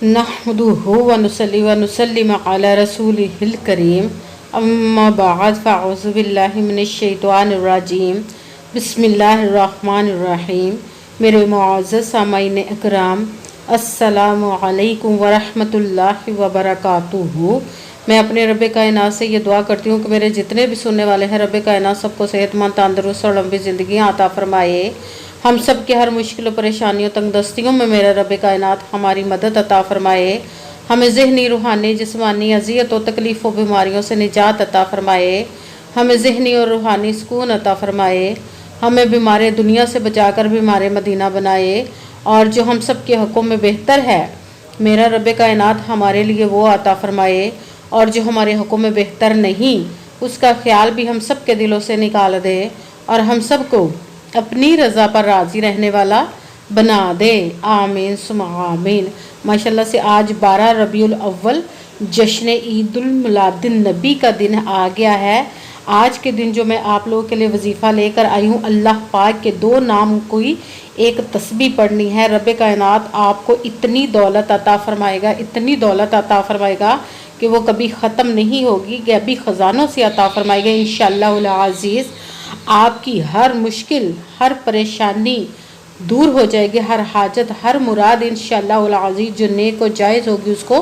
नहमदुहु व नुसल्ली व नुसल्लिम अला रसूलिहिल करीम अम्मा बाद फ़अऊज़ु बिल्लाहि मिनश शैतानिर रजीम बिस्मिल्लाहिर रहमानिर रहीम। मेरे मुअज़्ज़ज़ सामाईन इकराम, अस्सलामु अलैकुम व रहमतुल्लाहि व बरकातुहू। मैं अपने रब कायनात से ये दुआ करती हूँ कि मेरे जितने भी सुनने वाले हैं, रब कायनात सबको सेहतमंद, तंदुरुस्त और लंबी ज़िंदगी अता फरमाए। हम सब के हर मुश्किल परेशानियों तंगदस्तियों में मेरा रब कायनात हमारी मदद अता फरमाए। हमें ज़हनी, रूहानी, जिस्मानी अज़ियत और तकलीफ़ और बीमारियों से निजात अता फरमाए। हमें ज़हनी और रूहानी सुकून अता फरमाए। हमें बीमार दुनिया से बचाकर बीमार मदीना बनाए। और जो हम सब के हक़ों में बेहतर है, मेरा रब कायनात हमारे लिए वो अता फरमाए। और जो हमारे हक़ों में बेहतर नहीं, उसका ख्याल भी हम सब के दिलों से निकाल दे और हम सब को अपनी रज़ा पर राज़ी रहने वाला बना दे। आमीन सुम्मा आमीन। माशाल्लाह से आज 12 रबीउल अव्वल जश्न ईदुल मिलादुन नबी का दिन आ गया है। आज के दिन जो मैं आप लोगों के लिए वजीफ़ा लेकर आई हूँ, अल्लाह पाक के 2 नाम कोई एक तस्बीह पढ़नी है। रब कायनात आपको इतनी दौलत अता फरमाएगा, इतनी दौलत अता फरमाएगा कि वो कभी ख़त्म नहीं होगी, गैबी ख़जानों से अता फरमाएगा इंशाअल्लाहुल अज़ीज़। आपकी हर मुश्किल, हर परेशानी दूर हो जाएगी, हर हाजत, हर मुराद इंशाअल्लाहुल अज़ीज़ जो नेक और जायज़ होगी उसको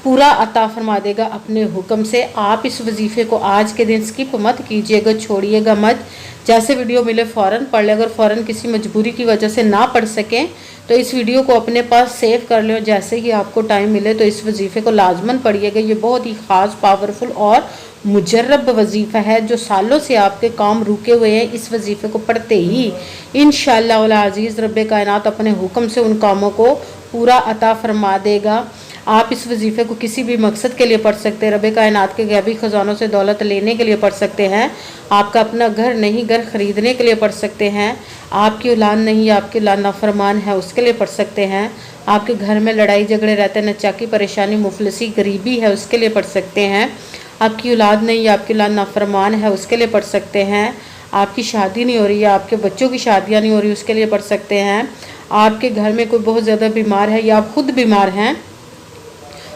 पूरा अता फरमा देगा अपने हुक्म से। आप इस वजीफ़े को आज के दिन स्किप मत कीजिएगा, छोड़िएगा मत। जैसे वीडियो मिले फ़ौरन पढ़ ले। अगर फ़ौरन किसी मजबूरी की वजह से ना पढ़ सकें तो इस वीडियो को अपने पास सेव कर लें। जैसे ही आपको टाइम मिले तो इस वजीफ़े को लाजमन पढ़िएगा। ये बहुत ही ख़ास, पावरफुल और मुजर्रब वजीफ़ा है जो सालों से आपके काम रुके हुए हैं। इस वजीफ़े को पढ़ते ही इंशाअल्लाहुल अज़ीज़ रब कायनात अपने हुक्म से उन कामों को पूरा अता फरमा देगा। आप इस वजीफ़े को किसी भी मकसद के लिए पढ़ सकते हैं। रब कायनात के गैबी ख़जानों से दौलत लेने के लिए पढ़ सकते हैं। आपका अपना घर नहीं, घर ख़रीदने के लिए पढ़ सकते हैं। आपकी औलाद नहीं, आपकी औलाद नाफरमान है, उसके लिए पढ़ सकते हैं। आपके घर में लड़ाई झगड़े रहते हैं, नचाकी, परेशानी, मुफलिसी, गरीबी है, उसके लिए पढ़ सकते हैं। आपकी औलाद नहीं, आपकी औलाद नाफरमान है, उसके लिए पढ़ सकते हैं। आपकी शादी नहीं हो रही है, आपके बच्चों की शादियाँ नहीं हो रही, उसके लिए पढ़ सकते हैं। आपके घर में कोई बहुत ज़्यादा बीमार है या आप खुद बीमार हैं,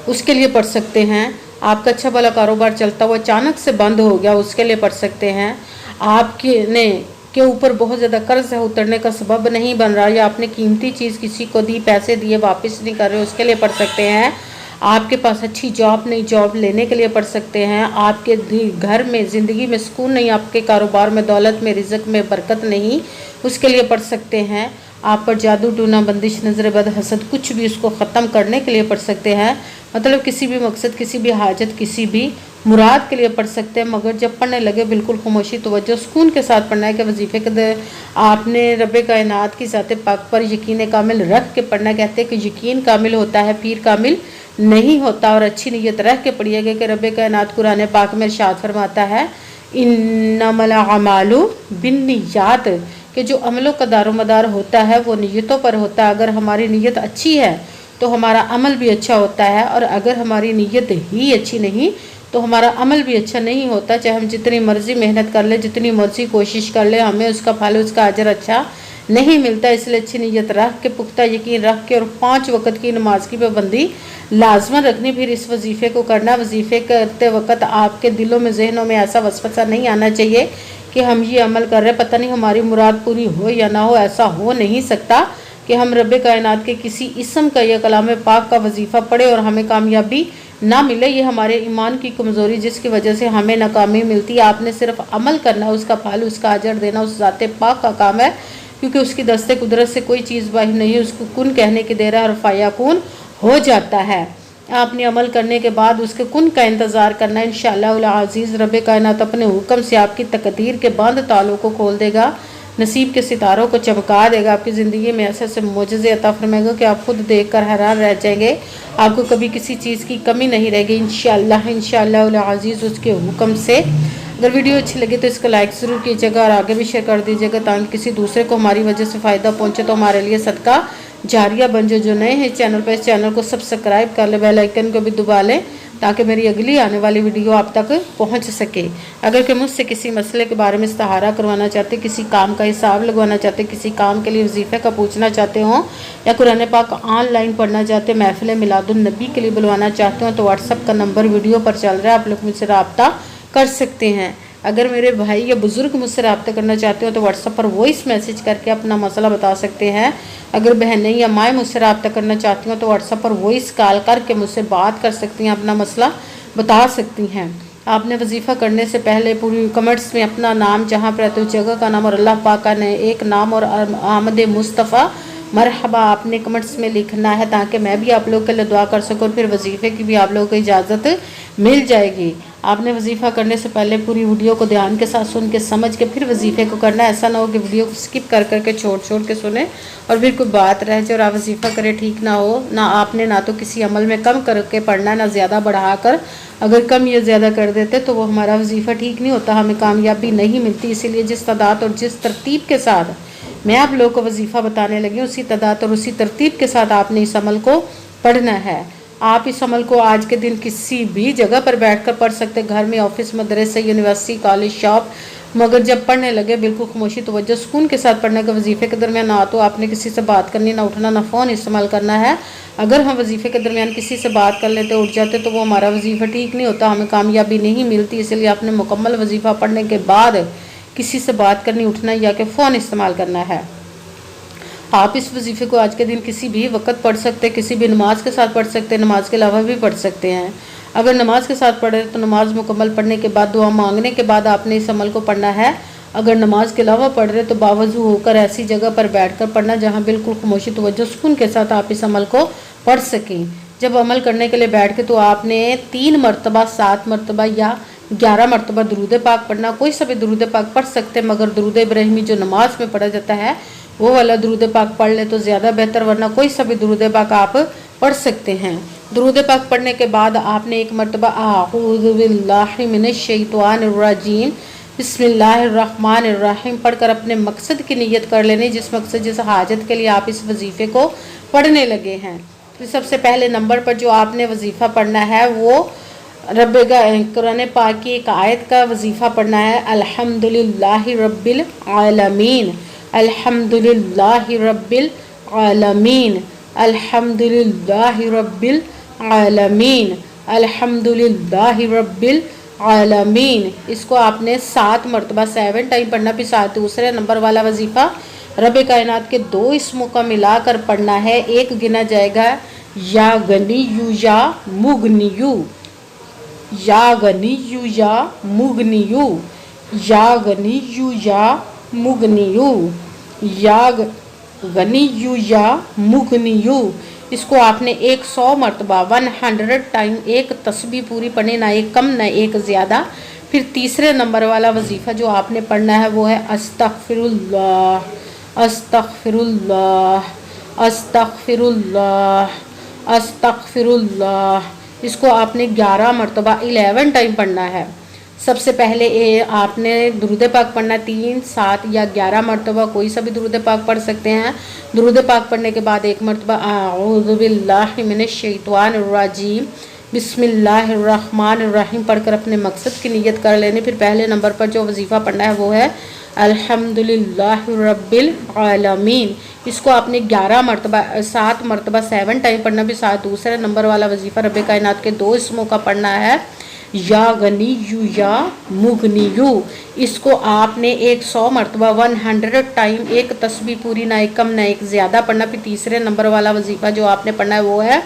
उसके लिए पढ़ सकते हैं। आपका अच्छा भला कारोबार चलता हुआ अचानक से बंद हो गया, उसके लिए पढ़ सकते हैं। के ऊपर बहुत ज़्यादा कर्ज है, उतरने का सबब नहीं बन रहा, या आपने कीमती चीज़ किसी को दी, पैसे दिए वापस नहीं कर रहे, उसके लिए पढ़ सकते हैं। आपके पास अच्छी जॉब नहीं, जॉब लेने के लिए पढ़ सकते हैं। आपके घर में ज़िंदगी में सुकून नहीं, आपके कारोबार में, दौलत में, रिज़्क में बरकत नहीं, उसके लिए पढ़ सकते हैं। आप पर जादू, टूना, बंदिश, नज़र बद, हसद, कुछ भी उसको ख़त्म करने के लिए पढ़ सकते हैं। मतलब किसी भी मकसद, किसी भी हाजत, किसी भी मुराद के लिए पढ़ सकते हैं। मगर जब पढ़ने लगे बिल्कुल खामोशी, तवज्जो, सुकून के साथ पढ़ना है कि वजीफ़े के आपने रब कायनात की ज़ात पाक पर यकीन कामिल रख के पढ़ना। कहते हैं कि यकीन कामिल होता है, पीर कामिल नहीं होता। और अच्छी नीयत रख के पढ़िएगा कि रब कायनात कुरान पाक में इरशाद फरमाता है, इन्नमल अमालु बिन्नियात, कि जो अमलों का दारोमदार होता है वो नीयतों पर होता है। अगर हमारी नीयत अच्छी है तो हमारा अमल भी अच्छा होता है, और अगर हमारी नीयत ही अच्छी नहीं तो हमारा अमल भी अच्छा नहीं होता। चाहे हम जितनी मर्ज़ी मेहनत कर ले, जितनी मर्ज़ी कोशिश कर ले, हमें उसका फल, उसका अजर अच्छा नहीं मिलता। इसलिए अच्छी नीयत रख के, पुख्ता यकीन रख के, और 5 वक़्त की नमाज की पाबंदी लाजमन रखनी। फिर इस वजीफ़े को करना। वजीफ़े करते वक्त आपके दिलों में, जहनों में ऐसा वसवसा नहीं आना चाहिए कि हम ये अमल कर रहे हैं, पता नहीं हमारी मुराद पूरी हो या ना हो। ऐसा हो नहीं सकता कि हम रब कायनात के किसी इसम का या कलाम पाक का वजीफ़ा पढ़े और हमें कामयाबी ना मिले। ये हमारे ईमान की कमज़ोरी, जिसकी वजह से हमें नाकामी मिलती है। आपने सिर्फ अमल करना, उसका फल, उसका अजर देना उस ज़ात पाक का काम है, क्योंकि उसकी दस्ते कुदरत से कोई चीज़ बाहर नहीं है। उसको कुन कहने की देर है और फ़याकुन हो जाता है। आपने अमल करने के बाद उसके कुन का इंतज़ार करना। इंशाअल्लाहुल अज़ीज़ रब कायनात अपने हुक्म से आपकी तकदीर के बंद तालों को खोल देगा, नसीब के सितारों को चमका देगा। आपकी ज़िंदगी में ऐसे ऐसे मोजज़े अता फरमाएगा कि आप खुद देखकर हैरान रह जाएंगे। आपको कभी किसी चीज़ की कमी नहीं रहेगी इंशाअल्लाहुल अज़ीज़ उसके हुक्म से। अगर वीडियो अच्छी लगे तो इसको लाइक ज़रूर कीजिएगा और आगे भी शेयर कर दीजिएगा, ताकि किसी दूसरे को हमारी वजह से फ़ायदा पहुँचे तो हमारे लिए सदका जारिया बन जाए। जो नए हैं चैनल पर, इस चैनल को सब्सक्राइब कर ले, बेल आइकन को भी दबा लें, تاکہ میری اگلی آنے والی ویڈیو آپ تک پہنچ سکے۔ اگر کہ مجھ سے کسی مسئلے کے بارے میں استخارہ کروانا چاہتے، کسی کام کا حساب لگوانا چاہتے، کسی کام کے لیے وظیفے کا پوچھنا چاہتے ہوں، یا قرآن پاک آن لائن پڑھنا چاہتے، محفل میلاد النبی کے لیے بلوانا چاہتے ہوں، تو واٹس ایپ کا نمبر ویڈیو پر چل رہا ہے، آپ لوگ مجھ سے رابطہ کر سکتے ہیں۔ اگر میرے بھائی یا بزرگ مجھ سے رابطہ کرنا چاہتے ہو تو واٹس ایپ پر وائس میسیج کر کے اپنا مسئلہ بتا سکتے ہیں۔ اگر بہنیں یا مائیں مجھ سے رابطہ کرنا چاہتی ہوں تو واٹس ایپ پر وائس کال کر کے مجھ سے بات کر سکتی ہیں، اپنا مسئلہ بتا سکتی ہیں۔ آپ نے وظیفہ کرنے سے پہلے پوری کمنٹس میں اپنا نام، جہاں پر رہتے ہو جگہ کا نام اور اللہ پاک کا ایک نام اور آمد مصطفیٰ مرحبا آپ نے کمنٹس میں لکھنا ہے، تاکہ میں بھی آپ لوگوں کے لیے دعا کر سکوں، اور پھر وظیفے کی بھی آپ لوگوں کو اجازت مل جائے گی۔ آپ نے وظیفہ کرنے سے پہلے پوری ویڈیو کو دھیان کے ساتھ سن کے سمجھ کے پھر وظیفے کو کرنا ہے۔ ایسا نہ ہو کہ ویڈیو کو سکپ کر کے چھوڑ کے سنیں اور پھر کوئی بات رہ جائے اور آپ وظیفہ کریں، ٹھیک نہ ہو۔ نہ آپ نے نہ تو کسی عمل میں کم کر کے پڑھنا ہے، نہ زیادہ بڑھا کر۔ اگر کم یا زیادہ کر دیتے تو وہ ہمارا وظیفہ ٹھیک نہیں ہوتا، ہمیں کامیابی نہیں ملتی۔ اسی لیے جس تعداد اور جس ترتیب کے ساتھ میں آپ لوگوں کو وظیفہ بتانے لگی، اسی تعداد اور اسی ترتیب کے ساتھ آپ نے اس عمل کو پڑھنا ہے۔ آپ اس عمل کو آج کے دن کسی بھی جگہ پر بیٹھ کر پڑھ سکتے، گھر میں، آفس، مدرسے، یونیورسٹی، کالج، شاپ، مگر جب پڑھنے لگے بالکل خاموشی، توجہ، سکون کے ساتھ پڑھنے کا۔ وظیفے کے درمیان نہ تو آپ نے کسی سے بات کرنی، نہ اٹھنا، نہ فون استعمال کرنا ہے۔ اگر ہم وظیفے کے درمیان کسی سے بات کر لیتے، اٹھ جاتے، تو وہ ہمارا وظیفہ ٹھیک نہیں ہوتا، ہمیں کامیابی نہیں ملتی۔ اس لیے آپ نے مکمل وظیفہ پڑھنے کے بعد کسی سے بات کرنی، اٹھنا یا کہ فون استعمال کرنا ہے۔ آپ اس وظیفے کو آج کے دن کسی بھی وقت پڑھ سکتے، کسی بھی نماز کے ساتھ پڑھ سکتے، نماز کے علاوہ بھی پڑھ سکتے ہیں۔ اگر نماز کے ساتھ پڑھے تو نماز مکمل پڑھنے کے بعد، دعا مانگنے کے بعد آپ نے اس عمل کو پڑھنا ہے۔ اگر نماز کے علاوہ پڑھ رہے تو باوضو ہو کر ایسی جگہ پر بیٹھ کر پڑھنا جہاں بالکل خاموشی، توجہ، سکون کے ساتھ آپ اس عمل کو پڑھ سکیں۔ جب عمل کرنے کے لیے بیٹھ کے تو آپ نے 3 مرتبہ، 7 مرتبہ یا 11 مرتبہ درود پاک پڑھنا۔ کوئی سا بھی درود پاک پڑھ سکتے، مگر درود ابراہیمی جو نماز میں پڑھا جاتا ہے وہ والا درود پاک پڑھ لے تو زیادہ بہتر، ورنہ کوئی سا بھی درود پاک آپ پڑھ سکتے ہیں۔ درود پاک پڑھنے کے بعد آپ نے 1 مرتبہ اعوذ باللہ من الشیطان الرجیم بسم اللہ الرحمن الرحیم پڑھ کر اپنے مقصد کی نیت کر لینے، جس مقصد، جس حاجت کے لیے آپ اس وظیفے کو پڑھنے لگے ہیں۔ سب سے پہلے نمبر پر جو آپ نے وظیفہ پڑھنا ہے وہ قرآن پاک کی ایک آیت کا وظیفہ پڑھنا ہے، الحمدللہ رب العالمین، الحمدللہ رب العالمین، الحمدللہ رب العالمین، الحمدللہ رب العالمین۔ اس کو آپ نے 7 مرتبہ 7 ٹائم پڑھنا۔ پھر ساتھ دوسرے نمبر والا وظیفہ رب کائنات کے 2 اسموں کا ملا کر پڑھنا ہے۔ ایک گنا جائے گا یا غنیو یا مغنیو، یا غنیو یا مغنیو، یا غنیو یا مغنیو، یا غنیو یا مغنیو۔ اس کو آپ نے 100 مرتبہ 100 ٹائم ایک تسبیح پوری پڑھنی، نہ ایک کم نہ ایک زیادہ۔ پھر تیسرے نمبر والا وظیفہ جو آپ نے پڑھنا ہے وہ ہے استغفر اللہ، استغفر اللہ، استغفر اللہ، استغفر اللہ۔ اس کو آپ نے 11 مرتبہ 11 ٹائم پڑھنا ہے۔ سب سے پہلے آپ نے درود پاک پڑھنا 3، 7 یا 11 مرتبہ، کوئی سا بھی درود پاک پڑھ سکتے ہیں۔ درود پاک پڑھنے کے بعد 1 مرتبہ اعوذ باللہ من الشیطان الرجیم بسم اللہ الرحمن الرحیم پڑھ کر اپنے مقصد کی نیت کر لینے۔ پھر پہلے نمبر پر جو وظیفہ پڑھنا ہے وہ ہے الحمدللہ رب العالمین۔ اس کو آپ نے 11 مرتبہ 7 مرتبہ 7 ٹائم پڑھنا۔ پھر ساتھ دوسرے نمبر والا وظیفہ رب کائنات کے 2 اسموں کا پڑھنا ہے، یا غنیو یا مغنیو۔ اس کو آپ نے 100 مرتبہ 100 ٹائم ایک تسبیح پوری، نہ ایک کم نہ ایک زیادہ پڑھنا۔ پھر تیسرے نمبر والا وظیفہ جو آپ نے پڑھنا ہے وہ ہے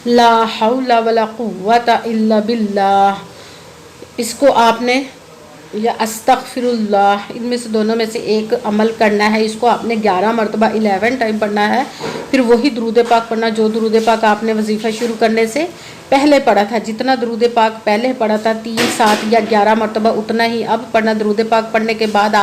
لا حول ولا قوت الا باللہ۔ اس کو آپ نے یا استغفر اللہ، ان میں سے دونوں میں سے ایک عمل کرنا ہے۔ اس کو آپ نے 11 مرتبہ 11 ٹائم پڑھنا ہے۔ پھر وہی درود پاک پڑھنا جو درود پاک آپ نے وظیفہ شروع کرنے سے پہلے پڑھا تھا۔ جتنا درود پاک پہلے پڑھا تھا 3، 7 یا 11 مرتبہ، اتنا ہی اب پڑھنا۔ درود پاک پڑھنے کے بعد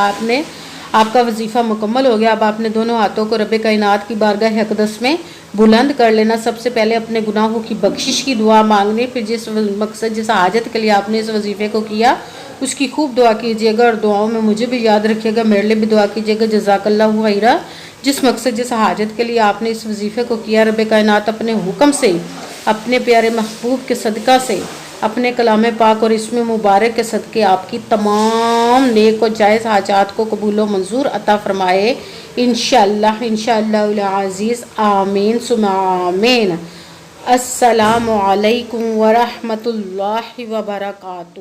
آپ کا وظیفہ مکمل ہو گیا۔ اب آپ نے دونوں ہاتھوں کو رب کائنات کی بارگاہ اقدس میں بلند کر لینا۔ سب سے پہلے اپنے گناہوں کی بخشش کی دعا مانگنی۔ پھر جس مقصد، جس حاجت کے لیے آپ نے اس وظیفے کو کیا اس کی خوب دعا کیجیے گا، اور دعاؤں میں مجھے بھی یاد رکھیے گا، میرے لیے بھی دعا کیجیے گا۔ جزاک اللہ خیرہ۔ جس مقصد، جس حاجت کے لیے آپ نے اس وظیفے کو کیا، رب کائنات اپنے حکم سے اپنے پیارے محبوب کے صدقہ سے، اپنے کلام پاک اور اسم مبارک کے صدقے آپ کی تمام نیک و جائز حاجات کو قبول و منظور عطا فرمائے، انشاءاللہ العزیز، آمین ثم آمین۔ السلام علیکم ورحمۃ اللہ وبرکاتہ۔